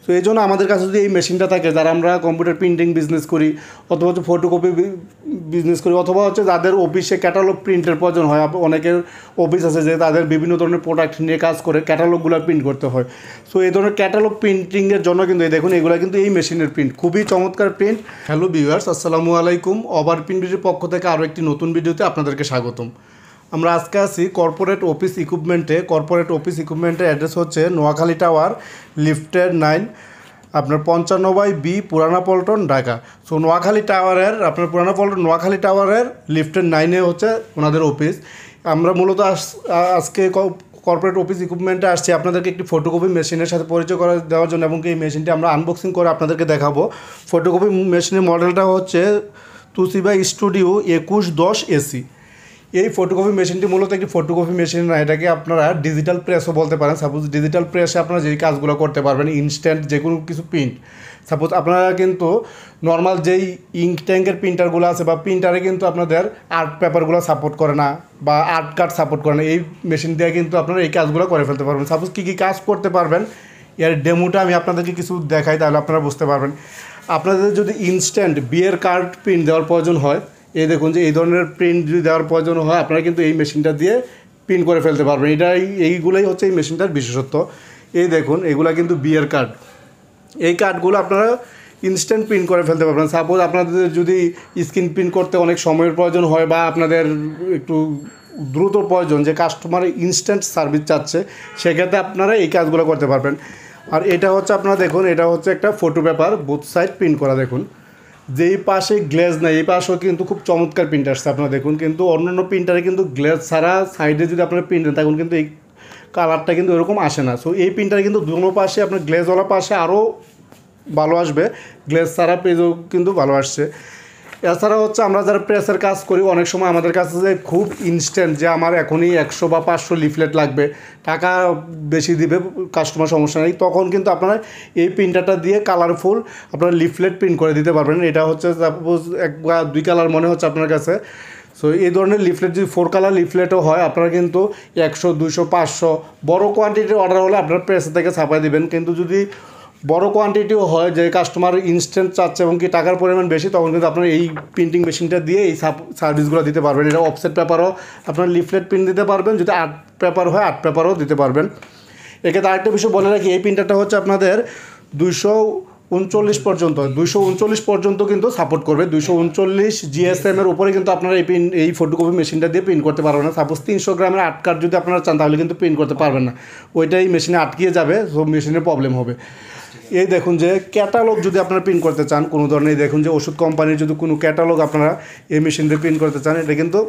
তো এই জন্য আমাদের কাছে যদি এই মেশিনটা থাকে, যারা আমরা কম্পিউটার প্রিন্টিং বিজনেস করি অথবা হচ্ছে ফটোকপি বিজনেস করি অথবা হচ্ছে যাদের অফিসে ক্যাটালগ প্রিন্টের প্রয়োজন হয়, অনেকের অফিস আছে যে তাদের বিভিন্ন ধরনের প্রোডাক্ট নিয়ে কাজ করে ক্যাটালগুলো প্রিন্ট করতে হয়। সো এই ধরনের ক্যাটালগ প্রিন্টিংয়ের জন্য কিন্তু এই দেখুন এগুলো কিন্তু এই মেশিনের প্রিন্ট, খুবই চমৎকার প্রিন্ট। হ্যালো ভিউয়ার্স, আসসালামু আলাইকুম। ওভারপ্রিন্টের পক্ষ থেকে আরও একটি নতুন ভিডিওতে আপনাদেরকে স্বাগতম। আমরা আজকে আছি কর্পোরেট অফিস ইকুইপমেন্টে। কর্পোরেট অফিস ইকুইপমেন্টের অ্যাড্রেস হচ্ছে নোয়াখালী টাওয়ার, লিফটের 9, আপনার 55/B, পুরানা পল্টন, ঢাকা। সো নোয়াখালী টাওয়ারের আপনার পুরানা পল্টন নোয়াখালী টাওয়ারের লিফটের 9-এ হচ্ছে ওনাদের অফিস। আমরা মূলত আজকে কর্পোরেট অফিস ইকুইপমেন্টে আসছি আপনাদেরকে একটি ফটোকপি মেশিনের সাথে পরিচয় করে দেওয়ার জন্য, এবং এই মেশিনটি আমরা আনবক্সিং করে আপনাদেরকে দেখাবো। ফটোকপি মেশিনের মডেলটা হচ্ছে তোশিবা স্টুডিও 2110 AC। এই ফটোকপি মেশিনটি মূলত একটি ফটোকপি মেশিন না, এটাকে আপনারা ডিজিটাল প্রেসও বলতে পারেন। সাপোজ ডিজিটাল প্রেসে আপনারা যেই কাজগুলো করতে পারবেন, ইনস্ট্যান্ট যে কোনো কিছু প্রিন্ট। সাপোজ আপনারা কিন্তু নর্মাল যেই ইঙ্ক ট্যাঙ্কের প্রিন্টারগুলো আছে বা প্রিন্টারে কিন্তু আপনাদের আর্ট পেপারগুলো সাপোর্ট করে না বা আর্ট কার্ড সাপোর্ট করে না, এই মেশিন দিয়ে কিন্তু আপনারা এই কাজগুলো করে ফেলতে পারবেন। সাপোজ কী কী কাজ করতে পারবেন, এর ডেমোটা আমি আপনাদেরকে কিছু দেখাই, তাহলে আপনারা বুঝতে পারবেন। আপনাদের যদি ইনস্ট্যান্ট বিয়ের কার্ড প্রিন্ট দেওয়ার প্রয়োজন হয়, এই দেখুন যে এই ধরনের প্রিন্ট যদি দেওয়ার প্রয়োজন হয়, আপনারা কিন্তু এই মেশিনটা দিয়ে প্রিন্ট করে ফেলতে পারবেন। এইগুলোই হচ্ছে এই মেশিনটার বিশেষত্ব। এই দেখুন এগুলা কিন্তু বিয়ের কার্ড, এই কার্ডগুলো আপনারা ইনস্ট্যান্ট প্রিন্ট করে ফেলতে পারবেন। সাপোজ আপনাদের যদি স্ক্রিন প্রিন্ট করতে অনেক সময়ের প্রয়োজন হয় বা আপনাদের একটু দ্রুত প্রয়োজন, যে কাস্টমার ইনস্ট্যান্ট সার্ভিস চাচ্ছে, সেক্ষেত্রে আপনারা এই কাজগুলো করতে পারবেন। আর এটা হচ্ছে আপনারা দেখুন, এটা হচ্ছে একটা photo paper, both side print করা। দেখুন যেই পাশে গ্লেজ নাই, এই পাশেও কিন্তু খুব চমৎকার প্রিন্ট আসছে আপনারা দেখুন। কিন্তু অন্যান্য প্রিন্টারে কিন্তু গ্লেজ ছাড়া সাইডে যদি আপনারা প্রিন্ট দেন, তখন কিন্তু এই কালারটা কিন্তু এরকম আসে না। সো এই প্রিন্টারে কিন্তু দুনো পাশে আপনার গ্লেজওয়ালা পাশে আরও ভালো আসবে, গ্লেজ ছাড়া পেজও কিন্তু ভালো আসছে। এছাড়া হচ্ছে আমরা যারা প্রেসের কাজ করি, অনেক সময় আমাদের কাছে যে খুব ইনস্ট্যান্ট, যে আমার এখনই 100 বা 500 লিফলেট লাগবে, টাকা বেশি দিবে কাস্টমার, সমস্যা নেই, তখন কিন্তু আপনারা এই প্রিন্টারটা দিয়ে কালারফুল আপনারা লিফলেট প্রিন্ট করে দিতে পারবেন। এটা হচ্ছে সাপোজ 1 বা 2 কালার মনে হচ্ছে আপনার কাছে। সো এই ধরনের লিফলেট যদি 4 কালার লিফলেটও হয়, আপনারা কিন্তু 100, 200, 500 বড়ো কোয়ান্টিটির অর্ডার হলে আপনারা প্রেস থেকে ছাপাই দেবেন। কিন্তু যদি বড় কোয়ান্টিটিও হয়, যে কাস্টমার ইনস্ট্যান্ট চাচ্ছে এবং কি টাকার পরিমাণ বেশি, তখন কিন্তু আপনারা এই প্রিন্টিং মেশিনটা দিয়ে এই সার্ভিসগুলো দিতে পারবেন। এটা অফসেট পেপারও আপনারা লিফলেট প্রিন্ট দিতে পারবেন, যদি আর্ট পেপার হয় আর্ট পেপারও দিতে পারবেন। এক্ষেত্রে আরেকটা বিষয় বলে রাখি, এই প্রিন্টারটা হচ্ছে আপনাদের 239 পর্যন্ত, 239 পর্যন্ত কিন্তু সাপোর্ট করবে। 239 GSM-এর উপরে কিন্তু আপনারা এই ফটোকপি মেশিনটা দিয়ে প্রিন্ট করতে পারবেন না। সাপোজ 300 গ্রামের আর্ট কার্ড যদি আপনারা চান, তাহলে কিন্তু প্রিন্ট করতে পারবেন না, ওইটাই মেশিনে আটকিয়ে যাবে, সব মেশিনের প্রবলেম হবে। এই দেখুন যে ক্যাটালগ যদি আপনারা প্রিন্ট করতে চান কোনো ধরনের, দেখুন যে ওষুধ কোম্পানির যদি কোনো ক্যাটালগ আপনারা এই মেশিন দিয়ে প্রিন্ট করতে চান, এটা কিন্তু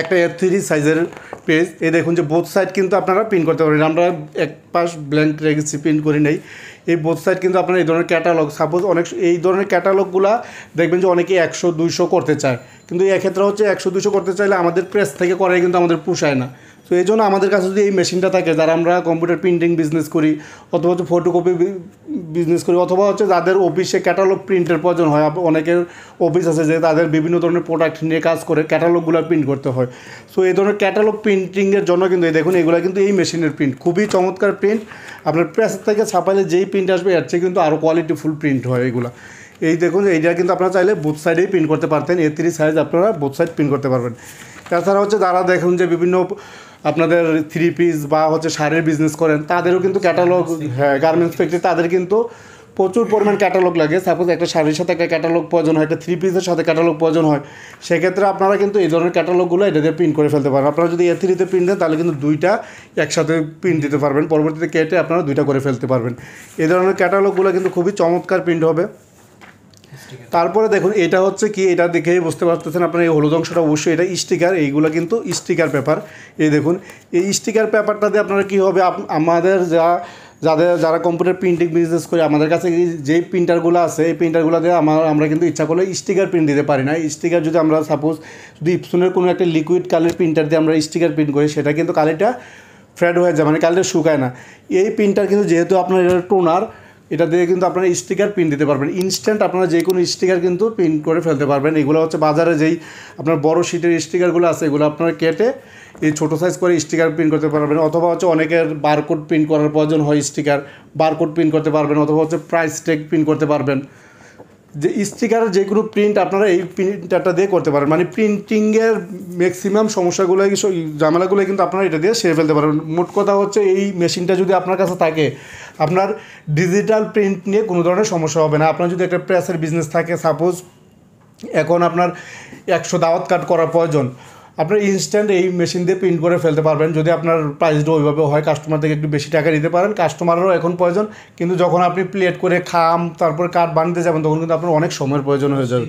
একটা A3 সাইজের পেজ। এই দেখুন যে বোথ সাইড কিন্তু আপনারা প্রিন্ট করতে পারেন। আমরা এক পাশ ব্ল্যাঙ্ক রেখেছি, প্রিন্ট করি নাই। এই বোথ সাইড কিন্তু আপনারা এই ধরনের ক্যাটালগ, সাপোজ অনেক এই ধরনের ক্যাটালগুলো দেখবেন যে অনেকে 100, 200 করতে চায়, কিন্তু এক্ষেত্রে হচ্ছে 100, 200 করতে চাইলে আমাদের প্রেস থেকে করাই কিন্তু আমাদের পোষায় না। তো এই জন্য আমাদের কাছে যদি এই মেশিনটা থাকে, যারা আমরা কম্পিউটার প্রিন্টিং বিজনেস করি অথবা হচ্ছে ফটোকপি বিজনেস করি অথবা হচ্ছে যাদের অফিসে ক্যাটালগ প্রিন্টের প্রয়োজন হয়, অনেকের অফিস আছে যে তাদের বিভিন্ন ধরনের প্রোডাক্ট নিয়ে কাজ করে ক্যাটালগুলো প্রিন্ট করতে হয়। সো এই ধরনের ক্যাটালগ প্রিন্টিংয়ের জন্য কিন্তু এই দেখুন এগুলো কিন্তু এই মেশিনের প্রিন্ট, খুবই চমৎকার প্রিন্ট। আপনার প্রেস থেকে ছাপাইলে যেই প্রিন্ট আসবে, এর চেয়ে কিন্তু আরও কোয়ালিটিফুল প্রিন্ট হয় এগুলো। এই দেখুন এইটা কিন্তু আপনারা চাইলে বোথ সাইডেই প্রিন্ট করতে পারতেন, A3 সাইজ আপনারা বোথ সাইড প্রিন্ট করতে পারবেন। তাছাড়া হচ্ছে যারা দেখুন যে বিভিন্ন আপনাদের 3 পিস বা হচ্ছে শাড়ির বিজনেস করেন, তাদেরও কিন্তু ক্যাটালগ, হ্যাঁ গার্মেন্টস ফ্যাক্টরি, তাদের কিন্তু প্রচুর পরিমাণ ক্যাটালগ লাগে। সাপোজ একটা শাড়ির সাথে একটা ক্যাটালগ প্রয়োজন হয়, একটা 3 পিসের সাথে ক্যাটালগ প্রয়োজন হয়, সেক্ষেত্রে আপনারা কিন্তু এই ধরনের ক্যাটালগুলো এটা দিয়ে প্রিন্ট করে ফেলতে পারেন। আপনারা যদি A3-তে প্রিন্ট দেন, তাহলে কিন্তু 2টা একসাথে প্রিন্ট দিতে পারবেন, পরবর্তীতে কেটে আপনারা 2টা করে ফেলতে পারবেন। এই ধরনের ক্যাটালগুলো কিন্তু খুবই চমৎকার প্রিন্ট হবে। তারপরে দেখুন এটা হচ্ছে কি, এটা দেখেই বুঝতে পারতেছেন আপনার, এই হলুদ অংশটা অবশ্যই এটা স্টিকার, এইগুলো কিন্তু স্টিকার পেপার। এই দেখুন এই স্টিকার পেপারটা দিয়ে আপনারা কী হবে, আমাদের যারা কম্পিউটার প্রিন্টিং বিজনেস করে, আমাদের কাছে যেই প্রিন্টারগুলো আছে, এই প্রিন্টারগুলো দিয়ে আমরা কিন্তু ইচ্ছা করলে স্টিকার প্রিন্ট দিতে পারি না। স্টিকার যদি আমরা সাপোজ যদি ইপসনের কোনো একটা লিকুইড কালার প্রিন্টার দিয়ে আমরা স্টিকার প্রিন্ট করি, সেটা কিন্তু কালিটা ফ্রেড হয়ে যায়, মানে কালিটা শুকায় না। এই প্রিন্টার কিন্তু যেহেতু আপনার এটা টোনার, এটা দিয়ে কিন্তু আপনারা স্টিকার প্রিন্ট দিতে পারবেন, ইনস্ট্যান্ট আপনারা যে কোনো স্টিকার কিন্তু প্রিন্ট করে ফেলতে পারবেন। এগুলো হচ্ছে বাজারে যেই আপনার বড় শিটের স্টিকারগুলো আছে, এগুলো আপনারা কেটে এই ছোটো সাইজ করে স্টিকার প্রিন্ট করতে পারবেন, অথবা হচ্ছে অনেকের বারকোড প্রিন্ট করার প্রয়োজন হয়, স্টিকার বারকোড প্রিন্ট করতে পারবেন, অথবা হচ্ছে প্রাইস ট্যাগ প্রিন্ট করতে পারবেন। যে স্টিকারের যে কোনো প্রিন্ট আপনারা এই প্রিন্টারটা দিয়ে করতে পারেন, মানে প্রিন্টিংয়ের ম্যাক্সিমাম সমস্যাগুলো ঝামেলাগুলো কিন্তু আপনারা এটা দিয়ে সেরে ফেলতে পারবেন। মোট কথা হচ্ছে এই মেশিনটা যদি আপনার কাছে থাকে, আপনার ডিজিটাল প্রিন্ট নিয়ে কোনো ধরনের সমস্যা হবে না। আপনার যদি একটা প্রেসের বিজনেস থাকে, সাপোজ এখন আপনার 100 দাওয়াত কাট করার প্রয়োজন, আপনার ইনস্ট্যান্ট এই মেশিন দিয়ে প্রিন্ট করে ফেলতে পারবেন। যদি আপনার প্রাইসটা ওইভাবে হয়, কাস্টমার থেকে একটু বেশি টাকা দিতে পারেন, কাস্টমারেরও এখন প্রয়োজন। কিন্তু যখন আপনি প্লেট করে খাম তারপরে কাঠ বানিয়ে যাবেন, তখন কিন্তু আপনার অনেক সময়ের প্রয়োজন হয়ে যাবে।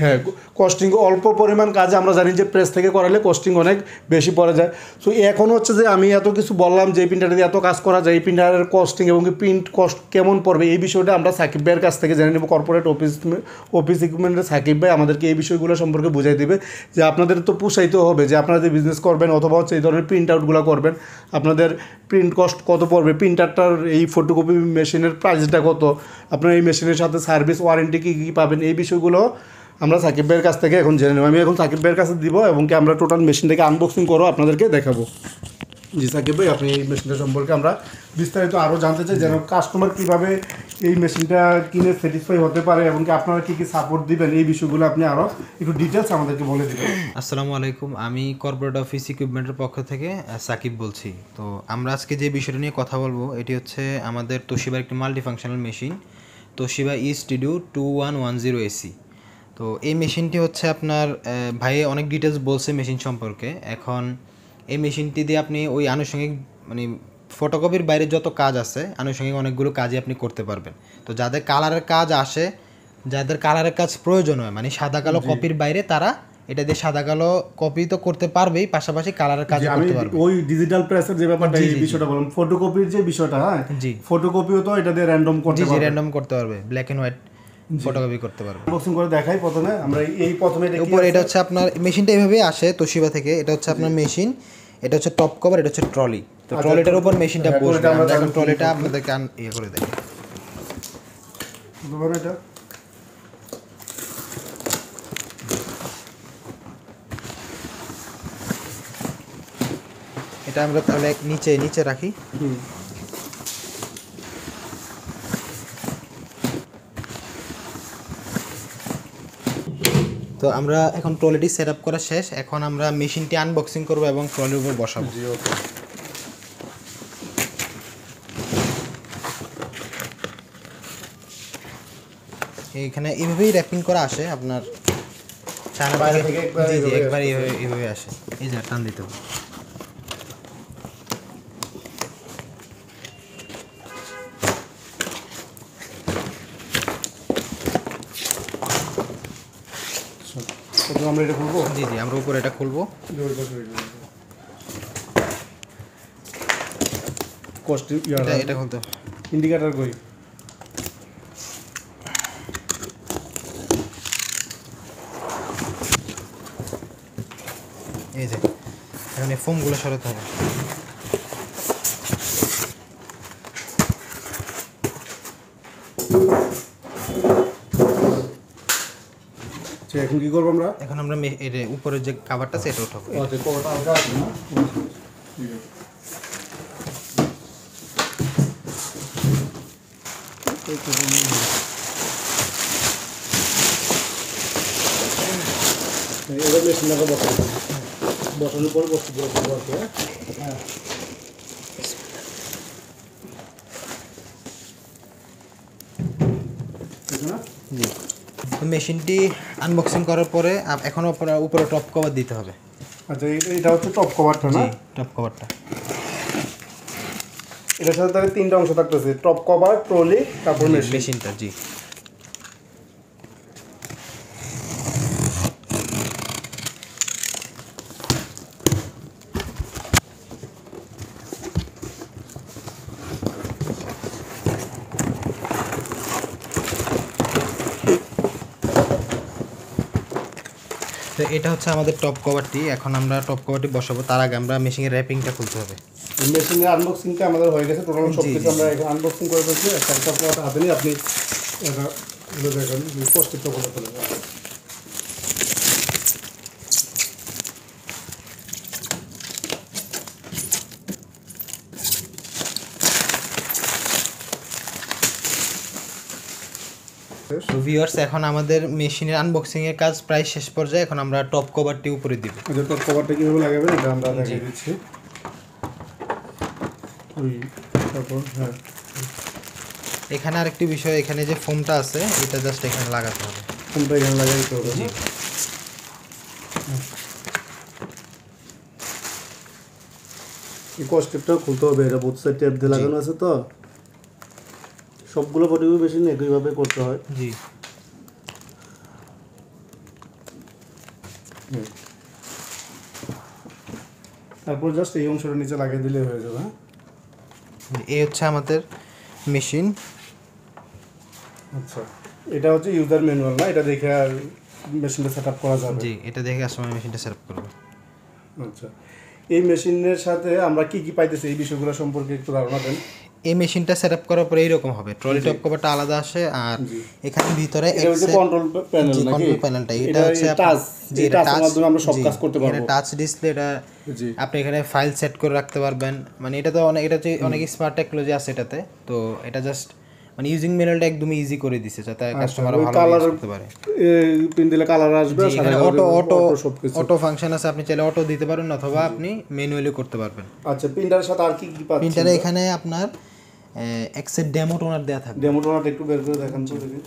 হ্যাঁ, কস্টিং অল্প পরিমাণ কাজে আমরা জানি যে প্রেস থেকে করালে কস্টিং অনেক বেশি পড়ে যায়। সো এখন হচ্ছে যে আমি এত কিছু বললাম যে এই প্রিন্টারে দিয়ে এত কাজ করা যায়, এই প্রিন্টারের কস্টিং এবং প্রিন্ট কস্ট কেমন পড়বে, এই বিষয়টা আমরা সাকিব ভাইয়ের কাছ থেকে জেনে নেব। কর্পোরেট অফিস ইকুইপমেন্টের সাকিব ভাই আমাদেরকে এই বিষয়গুলো সম্পর্কে বুঝাই দেবে যে আপনাদের তো পোষাইতে হবে যে আপনারা যে বিজনেস করবেন অথবা হচ্ছে এই ধরনের প্রিন্ট আউটগুলো করবেন, আপনাদের প্রিন্ট কস্ট কত পড়বে, প্রিন্টারটার এই ফটোকপি মেশিনের প্রাইসটা কত, আপনার এই মেশিনের সাথে সার্ভিস ওয়ারেন্টি কী কী পাবেন, এই বিষয়গুলো আমরা সাকিব ভাইয়ের কাছ থেকে এখন জেনে নেব। আমি এখন সাকিব ভাইয়ের কাছে দিব এবং কি আমরা টোটাল মেশিনটাকে আনবক্সিং করো আপনাদেরকে দেখাবো। জি সাকিব ভাই, আপনি এই মেশিনটা সম্পর্কে আমরা বিস্তারিত আরও জানতে চাই, যেন কাস্টমার কীভাবে এই মেশিনটা কিনে স্যাটিসফাই হতে পারে এবং কি আপনারা কী কী সাপোর্ট দিবেন, এই বিষয়গুলো আপনি আরও একটু ডিটেলস আমাদেরকে বলে দেবেন। আসসালামু আলাইকুম, আমি কর্পোরেট অফিস ইকুইপমেন্টের পক্ষ থেকে সাকিব বলছি। তো আমরা আজকে যে বিষয়টা নিয়ে কথা বলবো এটি হচ্ছে আমাদের তোশিবার একটি multifunctional machine, Toshiba studio 2110 AC. তো এই মেশিনটি হচ্ছে আপনার ভাই অনেক ডিটেলস বলছে মেশিন সম্পর্কে। এখন এই মেশিনটি দিয়ে আপনি ওই আনুষঙ্গিক মানে ফটোকপির বাইরে যত কাজ আছে আনুষঙ্গিক অনেকগুলো কাজই আপনি করতে পারবেন। তো যাদের কালারের কাজ আসে, যাদের কালারের কাজ প্রয়োজন হয়, মানে সাদা কালো কপির বাইরে, তারা এটা দিয়ে সাদা কালো কপি তো করতে পারবেই, পাশাপাশি কালারের কাজ করতে পারবে। ওই ডিজিটাল প্রেসের যে ব্যাপারটা, এই বিষয়টা বললাম, ফটোকপির যে বিষয়টা, হ্যাঁ জি, ফটোকপিও তো এটা দিয়ে র্যান্ডম করতে পারবে। জি, র্যান্ডম করতে পারবে, ব্ল্যাক এন্ড হোয়াইট ফটোকপি করতে পারবে। আনবক্সিং করে দেখাই প্রথমে আমরা। এই প্রথমে উপরে এটা হচ্ছে আপনার মেশিনটা এইভাবেই আসে তোশিবা থেকে। এটা হচ্ছে আপনার মেশিন, এটা হচ্ছে টপ কভার, এটা হচ্ছে ট্রলি। তো ট্রলিটার উপর মেশিনটা বসবে। আমরা এখন ট্রলিটা আপনাদেরকে ইয়ে করে দেখাই। এটা এটা আমরা তাহলে নিচে রাখি। তো আমরা এখন ট্রলিটি সেট আপ করা শেষ। এখন আমরা মেশিনটি আনবক্সিং করব এবং ট্রলির উপর বসাবো। এইখানে এইভাবেই র্যাপিং করা আসে আপনার, একবার এইভাবে আসে। এই যে টান দিতে হবে। আমরা এটা খুলবো। জি, আমরা উপরে এটা খুলবো। এটা খুলতে হবে। ইন্ডিকেটর কই? এই যে এখানে ফোমগুলো সরাতে হবে। এখন কি করবো আমরা? এখন আমরা এর উপরের যে কভারটা সেটা উঠাবো। আচ্ছা, কভারটা আলগা আছে না? ঠিক আছে। এবার মেশিনটাকে বসানোর পরে বস্তু বসে। হ্যাঁ, জি। মেশিনটি আনবক্সিং করার পরে এখন উপরে টপ কভার দিতে হবে। আচ্ছা, এটা হচ্ছে টপ কভারটা না? টপ কভারটা। এটার সাথে তাহলে 3টা অংশ থাকতেছে, টপ কভার, ট্রলি, তারপর মেশিনটা। জি, তো এটা হচ্ছে আমাদের টপ কভারটি। এখন আমরা টপ কভারটি বসাবো, তার আগে আমরা মেশিনের র্যাপিংটা খুলতে হবে। মেশিনের আনবক্সিংটা আমাদের হয়ে গেছে, টোটাল সব কিছু আমরা এখন আনবক্সিং করে ফেলছি। একটা কভার হাতে নিয়ে আপনি এটা দেখেন পোস্টিংটা করে ফেলেন। তো ভিউয়ার্স, এখন আমাদের মেশিনের আনবক্সিং এর কাজ প্রায় শেষ পর্যায়ে। এখন আমরা টপ কভারটি উপরে দিব। আচ্ছা, টপ কভারটা কিভাবে লাগাবেন এটা আমরা দেখিয়ে দিচ্ছি। তারপর হ্যাঁ, এখানে আরেকটি বিষয়, এখানে যে ফোমটা আছে এটা জাস্ট এখানে লাগাতে হবে। ফোমটা এখানে লাগাইতে হবে। এই কস্টেপটাও খুলতে হবে, এটা বোথ সাইড টেপ দিয়ে লাগানো আছে তো। সবগুলো ফটোকপি মেশিন একইভাবে করতে হয়। জি। তারপর জাস্ট এই অংশটা নিচে লাগিয়ে দিলে হয়ে যাবে। হ্যাঁ, এই হচ্ছে আমাদের মেশিন। আচ্ছা, এটা হচ্ছে ইউজার ম্যানুয়াল না, এটা দেখে আর মেশিনটা সেটআপ করা যাবে। জি, এটা দেখে কাস্টমার মেশিনটা সেটআপ করবে। আচ্ছা, এই মেশিনের সাথে আমরা কি কি পাইতেছি এই বিষয়গুলো সম্পর্কে একটু ধারণা দেন। এই মেশিনটা সেটআপ করার পরে এইরকম হবে, ট্রলি টপ কভারটা আলাদা আসে, আর এখানে ভিতরে এটা হচ্ছে কন্ট্রোল প্যানেল নাকি? কন্ট্রোল প্যানেলটা এটা হচ্ছে টাচ, যে টাচের মাধ্যমে আমরা সব কাজ করতে পারবো। এটা টাচ ডিসপ্লে, এটা আপনি এখানে ফাইল সেট করে রাখতে পারবেন। মানে এটা তো অনেক, এটা হচ্ছে অনেক স্মার্ট টেকনোলজি আছে এটাতে। তো এটা জাস্ট মানে ইউজিং ম্যানুয়ালটা একদম ইজি করে দিয়েছে যাতে কাস্টমার ভালো ইউজ করতে পারে। পিন দিলে কালার আসবে, এখানে অটো ফাংশন আছে, আপনি চাইলে অটো দিতে পারেন অথবা আপনি ম্যানুয়ালি করতে পারবেন। আচ্ছা, প্রিন্টারের সাথে আর কি কি পাচ্ছেন? প্রিন্টারে এখানে আপনার এক্সেট ডেমো টোনার দেয়া থাকবে। ডেমো টোনারটা একটু বের করে দেখান তো দেখি।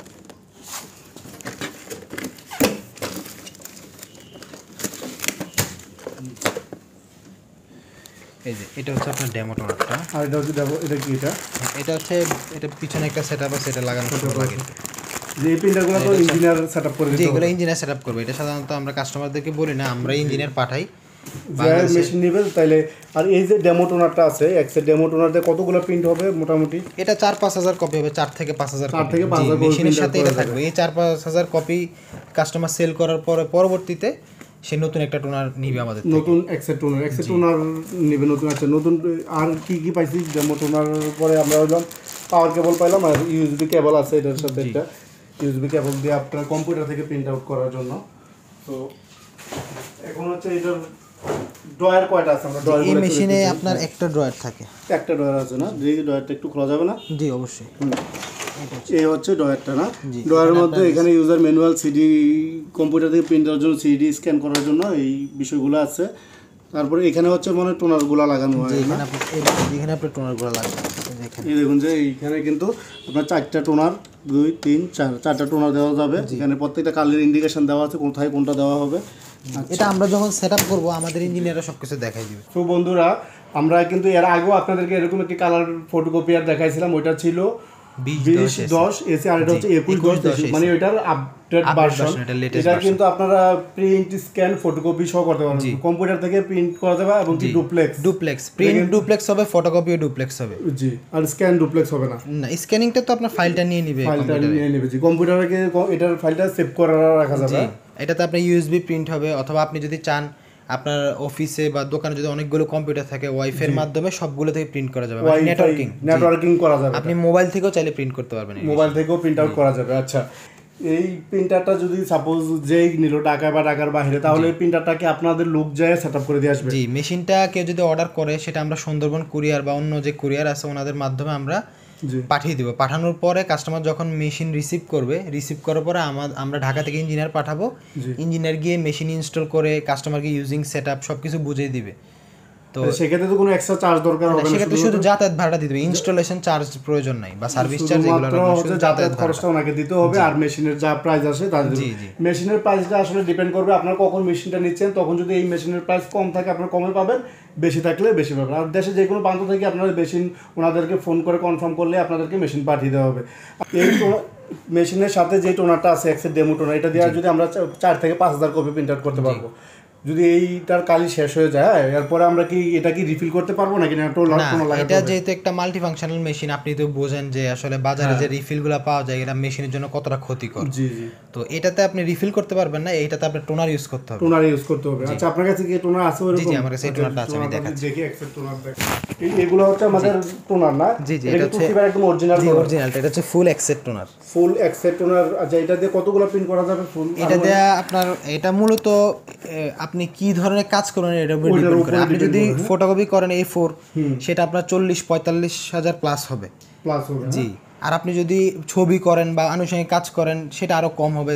এই যে এটা হচ্ছে আপনার ডেমো টোনারটা। আর এটা হচ্ছে এটা কি? এটা হচ্ছে, এটা পিছনে একটা সেটআপ আছে, এটা লাগানো লাগে। যে এই প্রিন্টারগুলো তো ইঞ্জিনিয়ার সেটআপ করে দিতে হবে। যেগুলো ইঞ্জিনিয়ার সেটআপ করবে, এটা সাধারণত আমরা কাস্টমারদেরকে বলি না, আমরা ইঞ্জিনিয়ার পাঠাই। মেশিন নিবে তাইলে। আর এই যে ডেমো টোনারটা আছে, এক্সের ডেমো টোনার দিয়ে কতগুলো প্রিন্ট হবে মোটামুটি? এটা 4-5 হাজার কপি হবে, 4 থেকে 5 হাজার। 4 থেকে 5 হাজার মেশিনের সাথে এটা থাকবে। এই 4-5 হাজার কপি কাস্টমার সেল করার পরে পরবর্তীতে সে নতুন একটা টোনার নিবে আমাদের থেকে। নতুন এক্সের টোনার নিবে নতুন। আচ্ছা, নতুন আর কি কি পাইছি? ডেমো টোনার পরে আমরা হলাম পাওয়ার কেবল পাইলাম, আর ইউএসবি কেবল আছে এটার সাথে। একটা ইউএসবি কেবল দিয়ে আপনার কম্পিউটার থেকে প্রিন্ট আউট করার জন্য। তো এখন হচ্ছে এটার ড্রয়ার কয়টা আছে? আমরা ড্রয়ার এই মেশিনে আপনার একটা ড্রয়ার থাকে। একটা ড্রয়ার আছে না? এই ড্রয়ারটা একটু খোলা যাবে না? জি, অবশ্যই। এই হচ্ছে ড্রয়ারটা না? ড্রয়ারের মধ্যে এখানে ইউজার ম্যানুয়াল, সিডি, কম্পিউটার থেকে প্রিন্ট করার জন্য সিডি স্ক্যান করার জন্য এই বিষয়গুলো আছে। তারপরে এখানে হচ্ছে মানে টোনারগুলো লাগানো হয় না? এখানে আপনি টোনারগুলো লাগানো। এই দেখুন যে এইখানে কিন্তু আপনার 4টা টোনার, 2, 3, 4টা টোনার দেওয়া যাবে। এখানে প্রত্যেকটা কালার ইন্ডিকেশন দেওয়া আছে, কোথায় কোনটা দেওয়া হবে। এটা আমরা যখন সেটআপ করব আমাদের ইঞ্জিনিয়াররা সবকিছু দেখাই দিবে। তো বন্ধুরা, আমরা কিন্তু এর আগেও আপনাদেরকে এরকম একটি কালার ফটোকপিয়ার দেখাইছিলাম। ওইটা ছিল 2010 এসি, আর এটা হচ্ছে 2110, মানে ওইটার আপডেট ভার্সন। এটা কিন্তু আপনারা প্রিন্ট, স্ক্যান, ফটোকপি সহ করতে পারবেন। কম্পিউটার থেকে প্রিন্ট করা যাবে এবং কি ডুপ্লেক্স প্রিন্ট ডুপ্লেক্স হবে, ফটোকপিও ডুপ্লেক্স হবে। জি, আর স্ক্যান ডুপ্লেক্স হবে না। না, স্ক্যানিংটা তো আপনার ফাইলটা নিয়ে নেবে, জি, কম্পিউটারে এটার ফাইলটা সেভ করে রাখা যাবে। এটাতে আপনার ইউএসবি প্রিন্ট হবে, অথবা আপনি যদি চান আপনার অফিসে বা দোকানে যদি অনেকগুলো কম্পিউটার থাকে, ওয়াইফাই এর মাধ্যমে সবগুলো থেকে প্রিন্ট করা যাবে। মানে নেটওয়ার্কিং করা যাবে। আপনি মোবাইল থেকেও চাইলে প্রিন্ট করতে পারবেন, মোবাইল থেকেও প্রিন্ট আউট করা যাবে। আচ্ছা, এই প্রিন্টারটা যদি সাপোজ যেই নিল ঢাকায় বা ঢাকার বাইরে, তাহলে এই প্রিন্টারটাকে আপনাদের লোক যায় সেটআপ করে দিয়ে আসবে? জি, মেশিনটা কেউ যদি অর্ডার করে, সেটা আমরা সুন্দরবন কুরিয়ার বা অন্য যে কুরিয়ার আছে ওনাদের মাধ্যমে আমরা পাঠিয়ে দিব। পাঠানোর পরে কাস্টমার যখন মেশিন রিসিভ করার পরে আমরা ঢাকা থেকে ইঞ্জিনিয়ার পাঠাবো। ইঞ্জিনিয়ার গিয়ে মেশিন ইনস্টল করে কাস্টমারকে ইউজিং সেটআপ সবকিছু বুঝিয়ে দিবে। তো সেক্ষেত্রে তো কোনো এক্সট্রা চার্জ দরকার হবে না, সেক্ষেত্রে শুধু যাতায়াত ভাড়াটা দিতে হবে, ইনস্টলেশন চার্জ প্রয়োজন নাই, বা সার্ভিস চার্জ এগুলো না, শুধু যাতায়াত খরচটা ওনাকে দিতে হবে। আর মেশিনের যা প্রাইস আসে তার মেশিনের প্রাইসটা আসলে ডিপেন্ড করবে আপনারা কখন মেশিনটা নিচ্ছেন। তখন যদি এই মেশিনের প্রাইস কম থাকে আপনারা কমে পাবেন, বেশি থাকলে বেশি পাবেন। আর দেশে যে কোনো প্রান্ত থেকে আপনারা মেশিন ওনাদেরকে ফোন করে কনফার্ম করলে আপনাদেরকে মেশিন পাঠিয়ে দেওয়া হবে। এই মেশিনের সাথে যে টোনারটা আছে, এক্সের ডেমো টোনার, এটা দিয়ে যদি আমরা 4 থেকে 5 হাজার কপি প্রিন্ট আউট করতে পারবো। যদি এইটার কালি শেষ হয়ে যায়, এরপরে আমরা কি এটা কি রিফিল করতে পারবো নাকি না? এটা যেহেতু একটা মাল্টি ফাংশনাল মেশিন, আপনি তো বোঝেন যে আসলে বাজারে যে রিফিলগুলো পাওয়া যায় এটা মেশিনের জন্য কতটা ক্ষতিকর। জি জি। তো এটাতে আপনি রিফিল করতে পারবেন না, এইটাতে আপনি টোনার ইউজ করতে হবে। আচ্ছা, আপনার কাছে কি টোনার আছে? জি জি, আমার কাছে এই টোনারটা আছে, আমি দেখাচ্ছি। দেখি এক্সেল টোনার দেখ। এগুলো হচ্ছে আমাদের টোনার না? জি জি, এটা হচ্ছে একদম অরিজিনাল। জি, অরিজিনালটা। এটা হচ্ছে ফুল এক্সেট টোনার। ফুল এক্সেট টোনার। আচ্ছা, এটা দিয়ে কতগুলো প্রিন্ট করা যাবে? ফুল এটা দিয়ে আপনার, এটা মূলত আপনি কি ধরনের কাজ করেন এটার উপর ডিপেন্ড করে। আপনি যদি ফটোকপি করেন A4, সেটা আপনার 40-45 হাজার প্লাস হবে। জি। আর আপনি যদি ছবি করেন বা আনুষঙ্গিক কাজ করেন সেটা আরো কম হবে,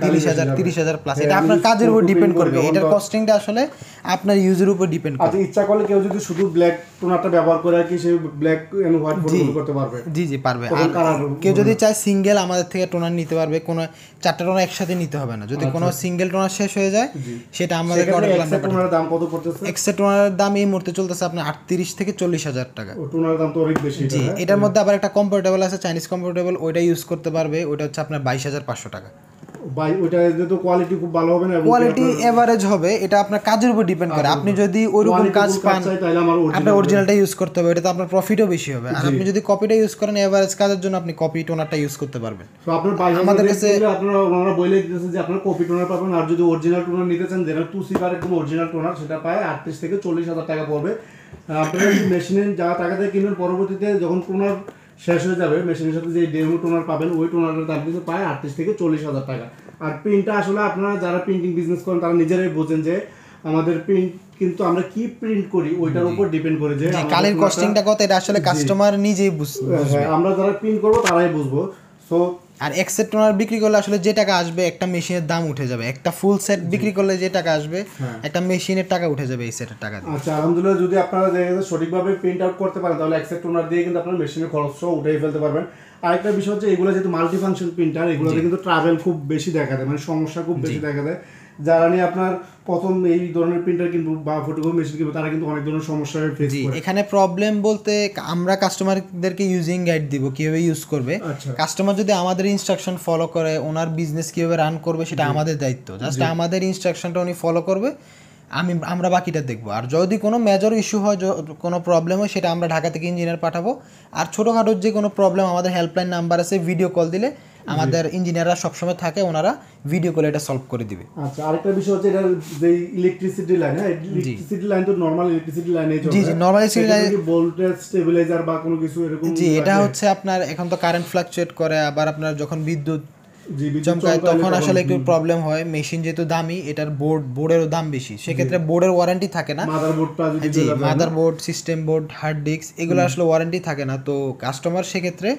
30,000 প্লাস। এটা আপনার কাজের উপর ডিপেন্ড করবে, এটার কস্টিংটা আসলে আপনার ইউজের উপর ডিপেন্ড করে। আচ্ছা, ইচ্ছা করলে কেউ যদি শুধু ব্ল্যাক টোনারটা ব্যবহার করে কি সে ব্ল্যাক এন্ড হোয়াইট ফটোকপি করতে পারবে? জি পারবে। আর কেউ যদি চায় সিঙ্গেল আমাদের থেকে টোনার নিতে পারবে, কোনো 4টা টোনার একসাথে নিতে হবে না। যদি কোনো সিঙ্গেল টোনার শেষ হয়ে যায় সেটা আমাদের টোনারের দাম কত পড়তেছে? এক্সট্রা টোনারের দাম এই মুহূর্তে চলতেছে আপনার 38 থেকে 40,000 টাকা। টোনারের দাম তো অনেক বেশি। জি, এটার মধ্যে আবার একটা কম্পার্টেবল আছে, চাইনিজ কম্পার্টেবল, ওইটা ইউজ করতে পারবে, ওইটা হচ্ছে আপনার 22,500 টাকা। ভাই ওইটা তো কোয়ালিটি খুব ভালো হবে না, কোয়ালিটি এভারেজ হবে, এটা আপনার কাজের উপর ডিপেন্ড করে। আপনি যদি ওইরকম কাজ পান আপনার অরিজিনালটা ইউজ করতে হবে, এটা তো আপনার প্রফিটও বেশি হবে। আর আপনি যদি কপিটা ইউজ করেন এভারেজ কাজের জন্য আপনি কপি টোনারটা ইউজ করতে পারবেন। তো আপনার আমাদের কাছে আপনারা ওনারা বলে দিতেছে যে আপনারা কপি টোনার পাবেন, আর যদি অরিজিনাল টোনার নিতে চান যেটা Toshiba একদম অরিজিনাল টোনার সেটা পায় 38 থেকে 40,000 টাকা পড়বে। আপনারা যদি মেশিনে যা টাকা দিয়ে কিনবেন পরবর্তীতে যখন টোনার শেষ হয়ে যাবে মেশিনের সাথে যে ডেমো টোনার পাবেন ওই টোনারের দাম কিন্তু পায় 38 থেকে 40,000 টাকা। আর প্রিন্টটা আসলে আপনারা যারা প্রিন্টিং বিজনেস করেন তারা নিজেরাই বোঝেন যে আমাদের প্রিন্ট কিন্তু আমরা কি প্রিন্ট করি ওইটার উপর ডিপেন্ড করে যে কালের কস্টিংটা কত এটা আসলে কাস্টমার নিজেই বুঝবে। আমরা যারা প্রিন্ট করব তারাই বুঝবো। সো আর এক সেট টোনার বিক্রি করলে আসলে যে টাকা আসবে একটা মেশিনের দাম উঠে যাবে, একটা ফুল সেট বিক্রি করলে যে টাকা আসবে একটা মেশিনের টাকা উঠে যাবে এই সেটের টাকা দিয়ে। আচ্ছা, আলহামদুলিল্লাহ, যদি আপনারা সঠিকভাবে প্রিন্ট আউট করতে পারেন তাহলে এক সেট টোনার দিয়ে কিন্তু আপনার মেশিনের খরচও উঠিয়ে ফেলতে পারবেন। আরেকটা বিষয় হচ্ছে এগুলো যেহেতু মাল্টি ফাংশন প্রিন্টার এগুলোতে কিন্তু ট্রাভেল খুব বেশি দেখা দেয়, মানে সমস্যা খুব বেশি দেখা দেয়। যারা নিয়ে আপনার প্রথম এই ধরনের প্রিন্টার কিনবো বা ফটোকপি মেশিন কিনবো তারা কিন্তু অনেক ধরনের সমস্যার ফেস করে। এখানে প্রবলেম বলতে আমরা কাস্টমারদেরকে ইউজিং গাইড দিব কিভাবে ইউজ করবে। কাস্টমার যদি আমাদের ইনস্ট্রাকশন ফলো করে ওনার বিজনেস কিভাবে রান করবে সেটা আমাদের দায়িত্ব, জাস্ট আমাদের ইনস্ট্রাকশনটা উনি ফলো করবে, আমরা বাকিটা দেখবো। আর যদি কোনো মেজর ইস্যু হয়, কোনো প্রবলেম হয় সেটা আমরা ঢাকা থেকে ইঞ্জিনিয়ার পাঠাবো। আর ছোটোখাটো যে কোনো প্রবলেম আমাদের হেল্পলাইন নাম্বার আছে, ভিডিও কল দিলে আমাদের ইঞ্জিনিয়াররা সবসময় থাকে, ওনারা ভিডিও কলে এটা সলভ করে দিবে। আচ্ছা, আরেকটা বিষয় হচ্ছে এটা যে ইলেকট্রিসিটি লাইন, হ্যাঁ ইলেকট্রিসিটি লাইন তো নরমাল ইলেকট্রিসিটি লাইনে চলে। জি normal electricity line voltage stabiliser বা কোনো কিছু এরকম। জি, এটা হচ্ছে আপনার এখন তো কারেন্ট ফ্লাকচুয়েট করে, আবার আপনার যখন বিদ্যুৎ চমকায় তখন আসলে একটু প্রবলেম হয়। মেশিন যেহেতু দামি, এটার বোর্ডেরও দাম বেশি, সেক্ষেত্রে বোর্ডের ওয়ারেন্টি থাকে না। Motherboard, system board, hard disk এগুলো আসলে ওয়ারেন্টি থাকে না। তো কাস্টমার সেক্ষেত্রে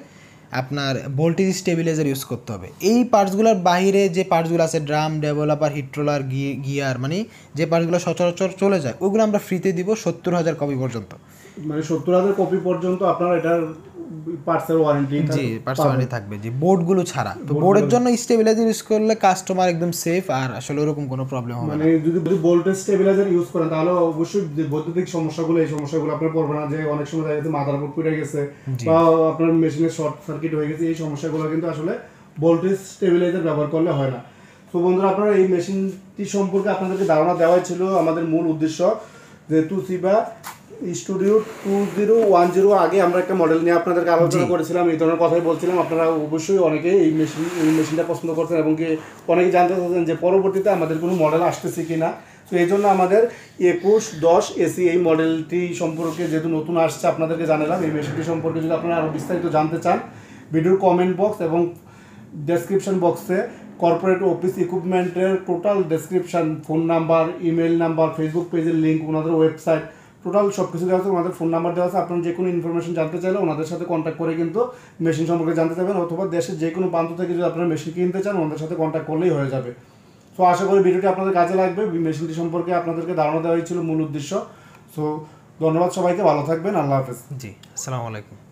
আপনার ভোল্টেজ স্টেবিলাইজার ইউজ করতে হবে। এই পার্টসগুলোর বাইরে যে পার্টসগুলো আছে ড্রাম, ডেভেলপার, হিট্রোলার, গিয়ার, মানে যে পার্টসগুলো সচরাচর চলে যায় ওগুলো আমরা ফ্রিতে দিব 70,000 কপি পর্যন্ত। মানে 70,000 কপি পর্যন্ত আপনার এটার পার্টসের ওয়ারেন্টি থাকবে। জি, বোর্ডগুলো ছাড়া। তো বোর্ডের জন্য স্টেবিলাইজার ইউজ করলে কাস্টমার একদম সেফ, আর আসলে ওরকম কোনো প্রবলেম হবে না। মানে যদি ভোল্টেজ স্টেবিলাইজার ইউজ করেন তাহলে অবশ্যই যে বৈদ্যুতিক সমস্যাগুলো এই সমস্যাগুলো আপনার পড়বে না, যে অনেক সময় দেখা যাচ্ছে মাদারবোর্ড পুড়ে গেছে বা আপনার মেশিনের শর্ট সার্কিট হয়ে গেছে, এই সমস্যাগুলো কিন্তু আসলে ভোল্টেজ স্টেবিলাইজার ব্যবহার করলে হয় না। তো বন্ধুরা, আপনারা এই মেশিনটি সম্পর্কে আপনাদেরকে ধারণা দেওয়াই ছিল আমাদের মূল উদ্দেশ্য, যে Toshiba স্টুডিও 2010 আগে আমরা একটা মডেল নিয়ে আপনাদেরকে আলোচনা করেছিলাম, এই ধরনের কথাই বলছিলাম। আপনারা অবশ্যই অনেকে এই মেশিনটা পছন্দ করছেন এবং কি অনেকে জানতে চাচ্ছেন যে পরবর্তীতে আমাদের কোনো মডেল আসতেছে কি না। তো এই জন্য আমাদের 2110 AC এই মডেলটি সম্পর্কে যেহেতু নতুন আসছে আপনাদেরকে জানালাম। এই মেশিনটি সম্পর্কে যদি আপনারা আরও বিস্তারিত জানতে চান, ভিডিওর কমেন্ট বক্স এবং ডেসক্রিপশন বক্সে কর্পোরেট অফিস ইকুইপমেন্টের total description, phone number, email number, Facebook পেজের লিঙ্ক, ওনাদের ওয়েবসাইট, টোটাল সব কিছু দেওয়া আছে, ওনাদের ফোন নাম্বার দেওয়া আছে। আপনারা যে কোনো ইনফরমেশন জানতে চাইলে ওনাদের সাথে কন্ট্যাক্ট করে কিন্তু মেশিন সম্পর্কে জানতে চাইবেন, অথবা দেশের যে কোনো প্রান্ত থেকে যদি আপনারা মেশিন কিনতে চান ওনাদের সাথে কন্ট্যাক্ট করলেই হয়ে যাবে। সো আশা করি ভিডিওটি আপনাদের কাজে লাগবে। মেশিনটি সম্পর্কে আপনাদেরকে ধারণা দেওয়াই ছিল মূল উদ্দেশ্য। সো ধন্যবাদ সবাইকে, ভালো থাকবেন, আল্লাহ হাফেজ। জি, আসসালামু আলাইকুম।